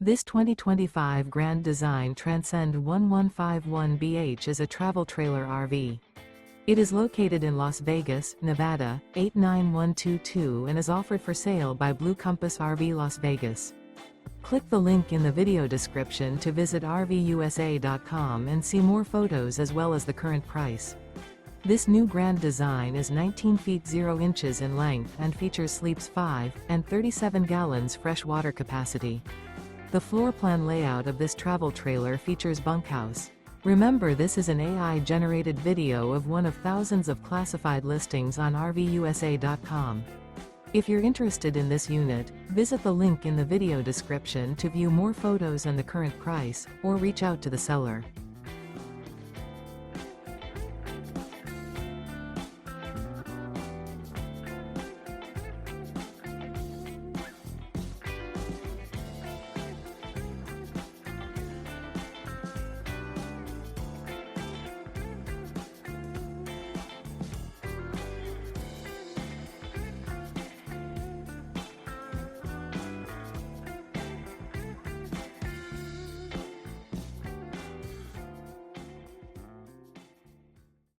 This 2025 Grand Design Transcend One 151BH is a travel trailer RV. It is located in Las Vegas, Nevada, 89122 and is offered for sale by Blue Compass RV Las Vegas. Click the link in the video description to visit RVUSA.com and see more photos as well as the current price. This new Grand Design is 19 feet 0 inches in length and features sleeps 5 and 37 gallons fresh water capacity. The floor plan layout of this travel trailer features bunkhouse. Remember, this is an AI-generated video of one of thousands of classified listings on RVUSA.com. If you're interested in this unit, visit the link in the video description to view more photos and the current price, or reach out to the seller.